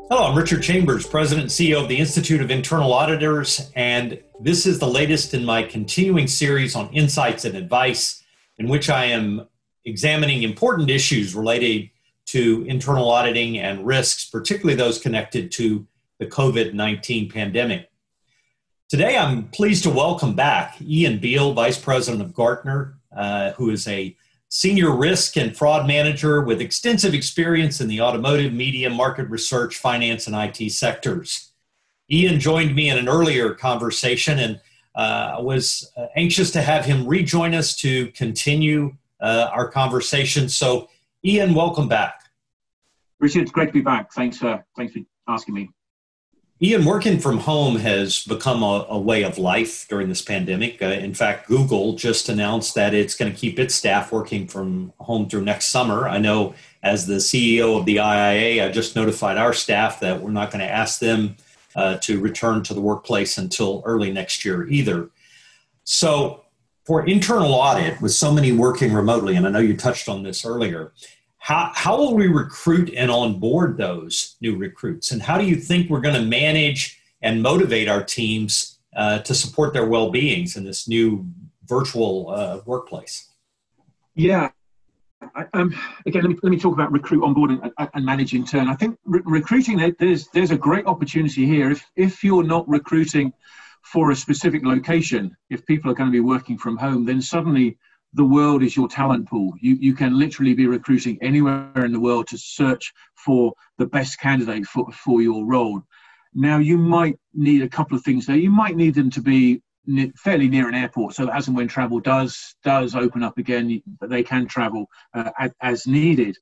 Hello, I'm Richard Chambers, President and CEO of the Institute of Internal Auditors, and this is the latest in my continuing series on insights and advice, in which I am examining important issues related to internal auditing and risks, particularly those connected to the COVID-19 pandemic. Today, I'm pleased to welcome back Ian Beale, Vice President of Gartner, who is a senior risk and fraud manager with extensive experience in the automotive, media, market research, finance, and IT sectors. Ian joined me in an earlier conversation, and I was anxious to have him rejoin us to continue our conversation. So, Ian, welcome back. Richard, it's great to be back. Thanks for asking me. Ian, working from home has become a way of life during this pandemic. In fact, Google just announced that it's going to keep its staff working from home through next summer. I know as the CEO of the IIA, I just notified our staff that we're not going to ask them to return to the workplace until early next year either. So for internal audit, with so many working remotely, and I know you touched on this earlier, how will we recruit and onboard those new recruits? And how do you think we're going to manage and motivate our teams to support their well-beings in this new virtual workplace? Yeah. Again, let me talk about recruit, onboard, and manage in turn. I think recruiting, there's a great opportunity here. If you're not recruiting for a specific location, if people are going to be working from home, then suddenly the world is your talent pool. You can literally be recruiting anywhere in the world to search for the best candidate for your role. Now, you might need a couple of things there. You might need them to be fairly near an airport, so as and when travel does open up again, they can travel as needed.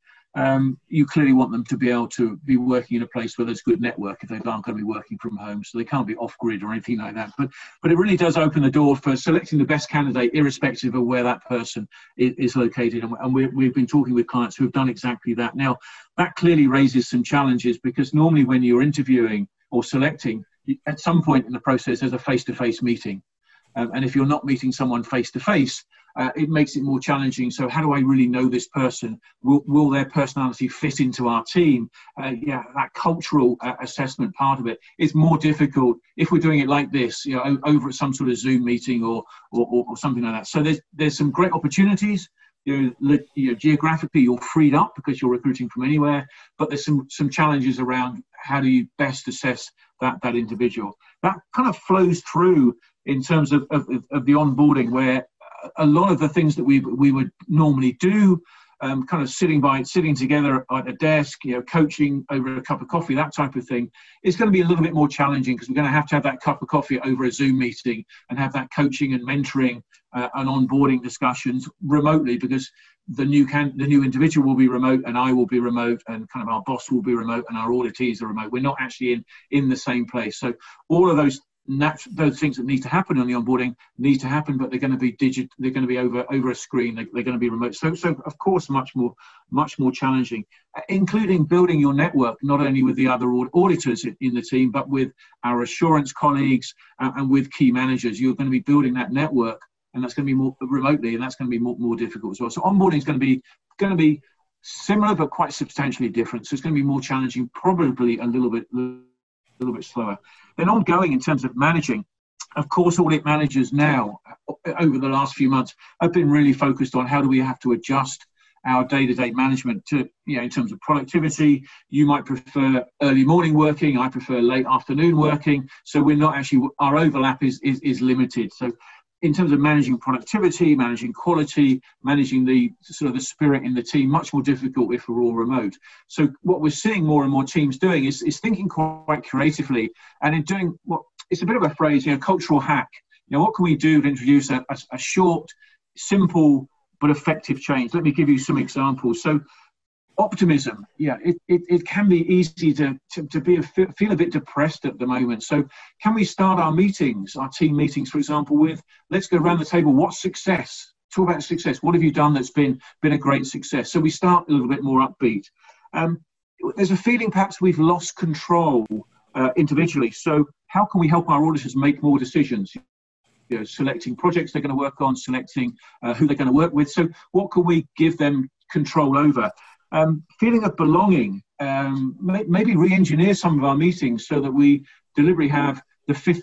You clearly want them to be able to be working in a place where there's good network if they aren't going to be working from home, so they can't be off-grid or anything like that. But it really does open the door for selecting the best candidate, irrespective of where that person is located. And we've been talking with clients who have done exactly that. Now, that clearly raises some challenges, because normally when you're interviewing or selecting, at some point in the process, there's a face-to-face meeting. And if you're not meeting someone face-to-face, it makes it more challenging. So how do I really know this person? Will their personality fit into our team? That cultural assessment part of it is more difficult if we're doing it like this, over at some sort of Zoom meeting or something like that. So there's some great opportunities. Geographically, you're freed up because you're recruiting from anywhere, but there's some challenges around how do you best assess that individual. That kind of flows through in terms of the onboarding, where a lot of the things that we would normally do, kind of sitting together at a desk, coaching over a cup of coffee, that type of thing, is going to be a little bit more challenging, because we're going to have that cup of coffee over a Zoom meeting and have that coaching and mentoring and onboarding discussions remotely, because the new individual will be remote, and I will be remote, and kind of our boss will be remote, and our auditees are remote. We're not actually in the same place. So all of those things that need to happen on the onboarding need to happen, but they're going to be they're going to be over a screen. They're going to be remote. So of course, much more challenging, including building your network, not only with the other auditors in the team, but with our assurance colleagues and with key managers. You're going to be building that network, and that's going to be more remotely, and that's going to be more difficult as well. So onboarding is going to be similar, but quite substantially different. So it's going to be more challenging, probably a little bit slower. Then ongoing in terms of managing, of course, audit managers now, over the last few months, have been really focused on how do we have to adjust our day-to-day management to, in terms of productivity. You might prefer early morning working, I prefer late afternoon working. So we're not actually, our overlap is limited. So in terms of managing productivity, managing quality, managing the sort of the spirit in the team, much more difficult if we're all remote. So what we're seeing more and more teams doing is thinking quite creatively, and in doing it's a bit of a phrase, cultural hack. What can we do to introduce a short, simple, but effective change? Let me give you some examples. So optimism, it can be easy to feel a bit depressed at the moment. So can we start our meetings, our team meetings, for example, with, let's go around the table, what's success? Talk about success. What have you done that's been a great success? So we start a little bit more upbeat. There's a feeling perhaps we've lost control individually. So how can we help our auditors make more decisions? Selecting projects they're going to work on, selecting who they're going to work with. So what can we give them control over? Feeling of belonging maybe re-engineer some of our meetings so that we deliberately have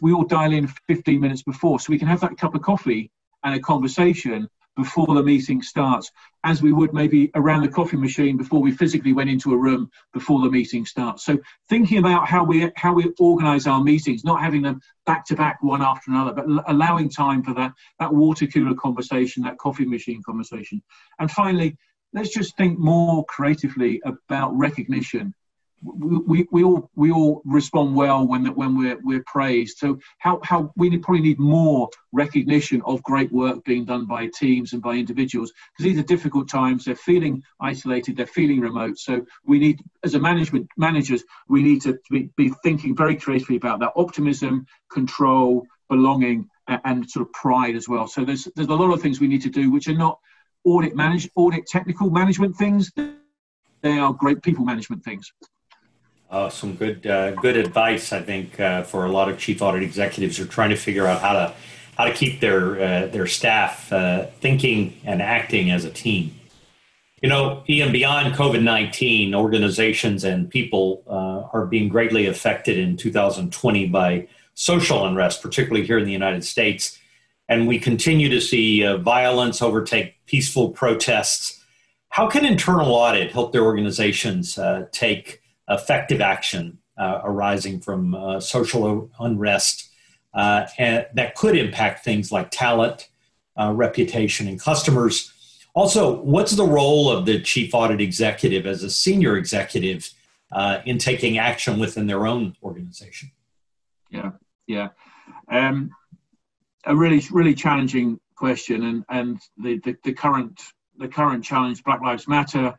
we all dial in 15 minutes before, so we can have that cup of coffee and a conversation before the meeting starts, as we would maybe around the coffee machine before we physically went into a room before the meeting starts. So thinking about how we organize our meetings, not having them back to back one after another, but allowing time for that water cooler conversation, that coffee machine conversation. And finally, let's just think more creatively about recognition. We all respond well when we're praised. So how we probably need more recognition of great work being done by teams and by individuals, because these are difficult times. They're feeling isolated. They're feeling remote. So we need, as managers, we need to be thinking very creatively about that optimism, control, belonging, and sort of pride as well. So there's a lot of things we need to do which are not audit technical management things. They are great people management things. Some good advice, I think, for a lot of chief audit executives who are trying to figure out how to keep their staff thinking and acting as a team. You know, Ian, beyond COVID-19, organizations and people are being greatly affected in 2020 by social unrest, particularly here in the United States. And we continue to see violence overtake peaceful protests. How can internal audit help their organizations take effective action arising from social unrest and that could impact things like talent, reputation, and customers? Also, what's the role of the chief audit executive as a senior executive in taking action within their own organization? Yeah. A really challenging question, and the current challenge, Black Lives Matter,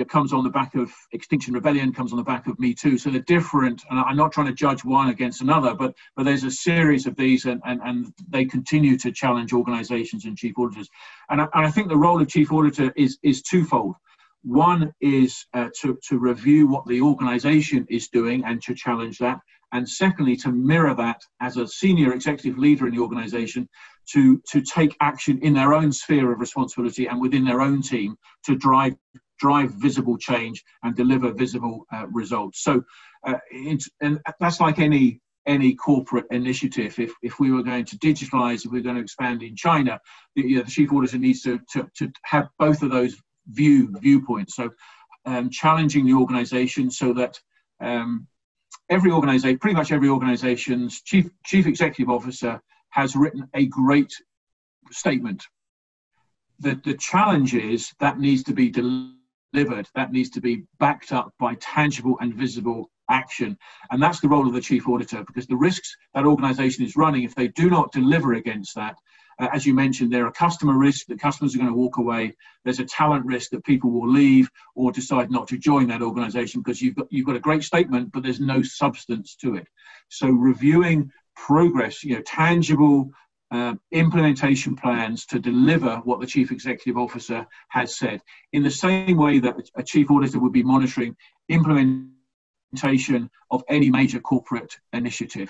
comes on the back of Extinction Rebellion, comes on the back of Me Too. So they're different, and I'm not trying to judge one against another, but there's a series of these, and they continue to challenge organizations and chief auditors. And I think the role of chief auditor is twofold. One is to review what the organization is doing and to challenge that. And secondly, to mirror that as a senior executive leader in the organization to take action in their own sphere of responsibility and within their own team to drive visible change and deliver visible results. So, and that's like any corporate initiative. If we were going to digitalize, if we're going to expand in China, the chief auditor needs to have both of those viewpoints. So, challenging the organization so that pretty much every organization's chief executive officer has written a great statement. The challenge is that needs to be delivered, that needs to be backed up by tangible and visible action. And that's the role of the chief auditor, because the risks that organization is running, if they do not deliver against that, as you mentioned, there are customer risks that customers are going to walk away. There's a talent risk that people will leave or decide not to join that organization because you've got a great statement, but there's no substance to it. So reviewing progress, tangible implementation plans to deliver what the chief executive officer has said, in the same way that a chief auditor would be monitoring implementation of any major corporate initiative.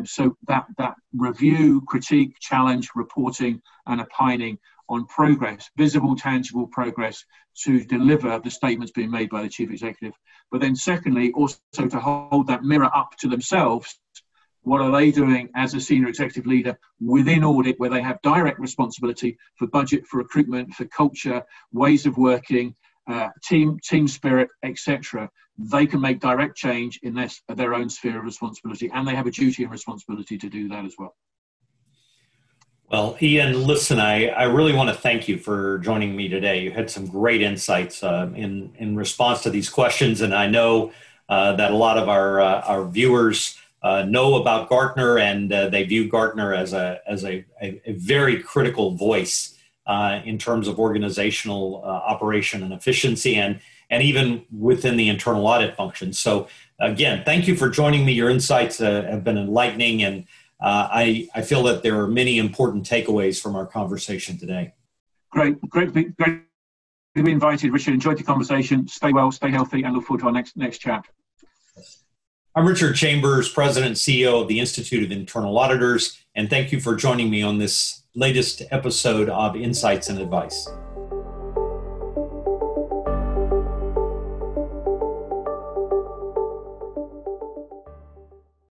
So that review, critique, challenge, reporting, and opining on progress, visible, tangible progress to deliver the statements being made by the chief executive. But then secondly, also to hold that mirror up to themselves. What are they doing as a senior executive leader within audit, where they have direct responsibility for budget, for recruitment, for culture, ways of working, team spirit, etc. They can make direct change in their own sphere of responsibility, and they have a duty and responsibility to do that as well. Well, Ian, listen, I really want to thank you for joining me today. You had some great insights in response to these questions, and I know that a lot of our viewers know about Gartner, and they view Gartner as a very critical voice in terms of organizational operation and efficiency, and even within the internal audit function. So again, thank you for joining me. Your insights have been enlightening, and I feel that there are many important takeaways from our conversation today. Great to be invited, Richard. Enjoyed the conversation. Stay well, stay healthy, and look forward to our next chapter. I'm Richard Chambers, President and CEO of the Institute of Internal Auditors, and thank you for joining me on this latest episode of Insights and Advice.